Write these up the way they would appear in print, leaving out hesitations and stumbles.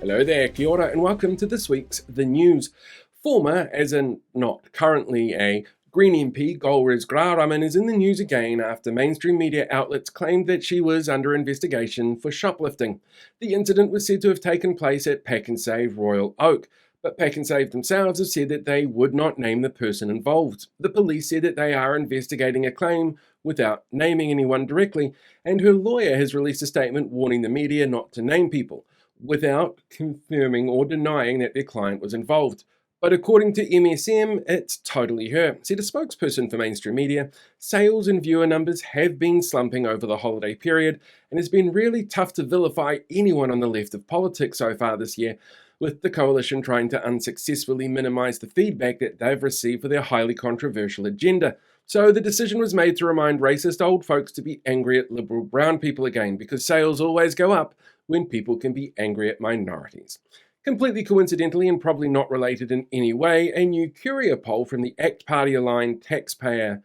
Hello there, kia ora, and welcome to this week's The News. Former, as in not currently, a Green MP, Golriz Graraman, is in the news again after mainstream media outlets claimed that she was under investigation for shoplifting. The incident was said to have taken place at Pack and Save Royal Oak, but Pack and Save themselves have said that they would not name the person involved. The police said that they are investigating a claim without naming anyone directly, and her lawyer has released a statement warning the media not to name people, without confirming or denying that their client was involved. But according to MSM, it's totally her. Said a spokesperson for mainstream media, sales and viewer numbers have been slumping over the holiday period, and it's been really tough to vilify anyone on the left of politics so far this year, with the coalition trying to unsuccessfully minimise the feedback that they've received for their highly controversial agenda. So the decision was made to remind racist old folks to be angry at liberal brown people again, because sales always go up when people can be angry at minorities. Completely coincidentally, and probably not related in any way, a new Curia poll from the ACT Party-aligned Taxpayer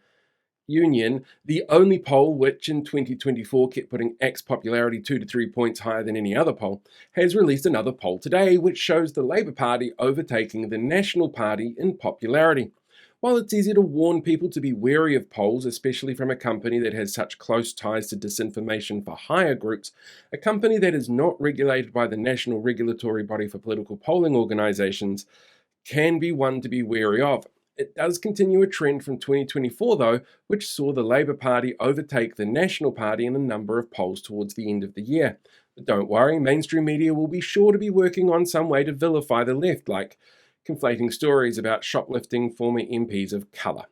Union, the only poll which in 2024 kept putting ACT's popularity 2 to 3 points higher than any other poll, has released another poll today which shows the Labour Party overtaking the National Party in popularity. While it's easy to warn people to be wary of polls, especially from a company that has such close ties to disinformation for hire groups, a company that is not regulated by the National Regulatory Body for Political Polling Organisations can be one to be wary of. It does continue a trend from 2024, though, which saw the Labour Party overtake the National Party in a number of polls towards the end of the year. But don't worry, mainstream media will be sure to be working on some way to vilify the left, like conflating stories about shoplifting former MPs of colour.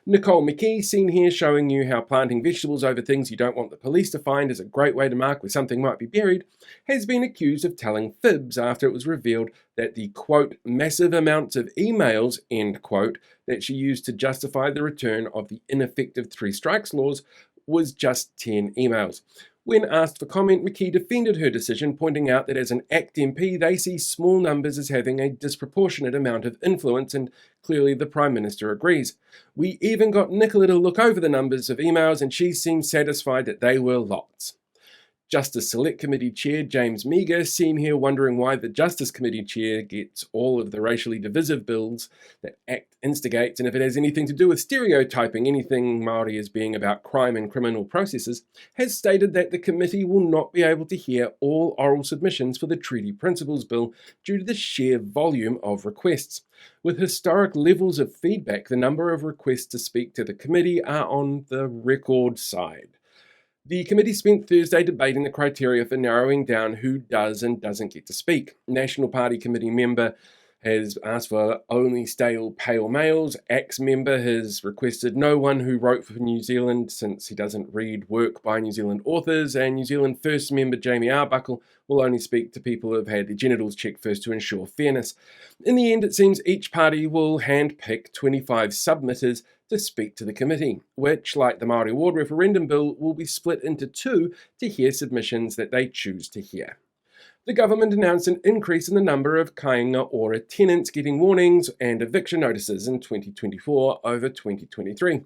Nicole McKee, seen here showing you how planting vegetables over things you don't want the police to find is a great way to mark where something might be buried, has been accused of telling fibs after it was revealed that the, quote, massive amounts of emails, end quote, that she used to justify the return of the ineffective 3 strikes laws was just 10 emails. When asked for comment, McKee defended her decision, pointing out that as an ACT MP, they see small numbers as having a disproportionate amount of influence, and clearly the Prime Minister agrees. We even got Nicola to look over the numbers of emails, and she seemed satisfied that they were lots. Justice Select Committee Chair James Meagher, seen here wondering why the Justice Committee Chair gets all of the racially divisive bills that ACT instigates, and if it has anything to do with stereotyping anything Māori as being about crime and criminal processes, has stated that the committee will not be able to hear all oral submissions for the Treaty Principles Bill due to the sheer volume of requests. With historic levels of feedback, the number of requests to speak to the committee are on the record side. The committee spent Thursday debating the criteria for narrowing down who does and doesn't get to speak. National Party committee member has asked for only stale pale males. ACT's member has requested no one who wrote for New Zealand, since he doesn't read work by New Zealand authors, and New Zealand First member Jamie Arbuckle will only speak to people who have had their genitals checked first to ensure fairness. In the end, it seems each party will handpick 25 submitters to speak to the committee, which, like the Māori Ward referendum bill, will be split into 2 to hear submissions that they choose to hear. The government announced an increase in the number of kāinga ora tenants getting warnings and eviction notices in 2024 over 2023.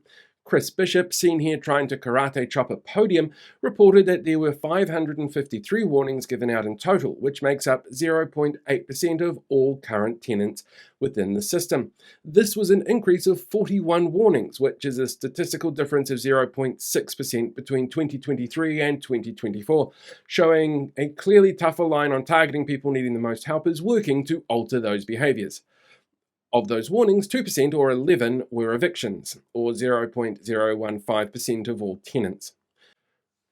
Chris Bishop, seen here trying to karate chop a podium, reported that there were 553 warnings given out in total, which makes up 0.8% of all current tenants within the system. This was an increase of 41 warnings, which is a statistical difference of 0.6% between 2023 and 2024, showing a clearly tougher line on targeting people needing the most help is working to alter those behaviours. Of those warnings, 2% or 11 were evictions, or 0.015% of all tenants.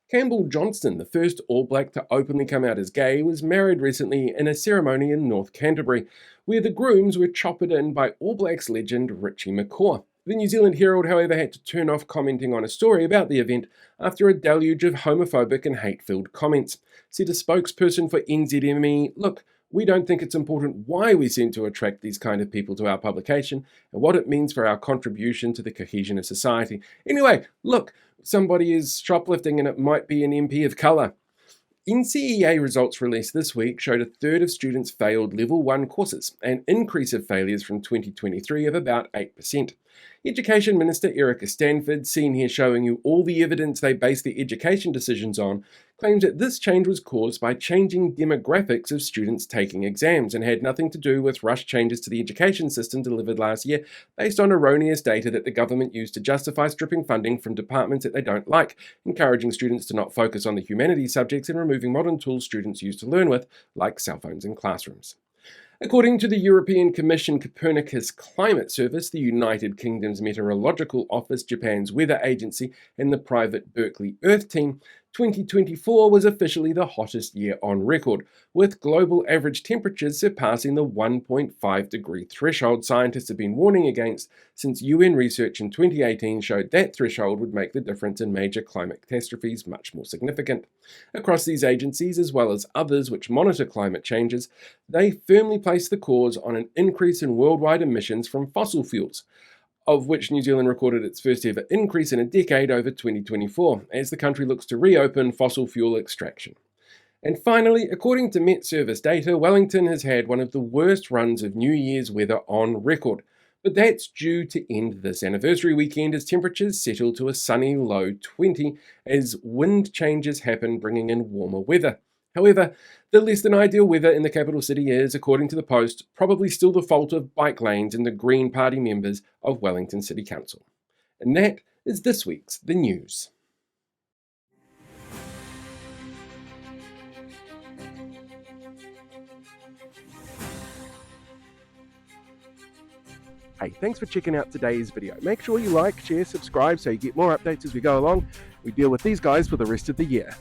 Campbell Johnston, the first All Black to openly come out as gay, was married recently in a ceremony in North Canterbury, where the grooms were choppered in by All Blacks legend Richie McCaw. The New Zealand Herald, however, had to turn off commenting on a story about the event after a deluge of homophobic and hate-filled comments. Said a spokesperson for NZME, "Look, we don't think it's important why we seem to attract these kind of people to our publication and what it means for our contribution to the cohesion of society. Anyway, look, somebody is shoplifting and it might be an MP of colour." NCEA results released this week showed a third of students failed Level 1 courses, an increase of failures from 2023 of about 8%. Education Minister Erica Stanford, seen here showing you all the evidence they base their education decisions on, claims that this change was caused by changing demographics of students taking exams and had nothing to do with rushed changes to the education system delivered last year based on erroneous data that the government used to justify stripping funding from departments that they don't like, encouraging students to not focus on the humanities subjects and removing modern tools students used to learn with, like cell phones in classrooms. According to the European Commission Copernicus Climate Service, the United Kingdom's Meteorological Office, Japan's weather agency, and the private Berkeley Earth team, 2024 was officially the hottest year on record, with global average temperatures surpassing the 1.5 degree threshold scientists have been warning against since UN research in 2018 showed that threshold would make the difference in major climate catastrophes much more significant. Across these agencies, as well as others which monitor climate changes, they firmly place the cause on an increase in worldwide emissions from fossil fuels, of which New Zealand recorded its first ever increase in a decade over 2024, as the country looks to reopen fossil fuel extraction. And finally, according to Met Service data, Wellington has had one of the worst runs of New Year's weather on record. But that's due to end this anniversary weekend as temperatures settle to a sunny low 20 as wind changes happen, bringing in warmer weather. However, the less than ideal weather in the capital city is, according to the Post, probably still the fault of bike lanes and the Green Party members of Wellington City Council. And that is this week's The News. Hey, thanks for checking out today's video. Make sure you like, share, subscribe so you get more updates as we go along. We deal with these guys for the rest of the year.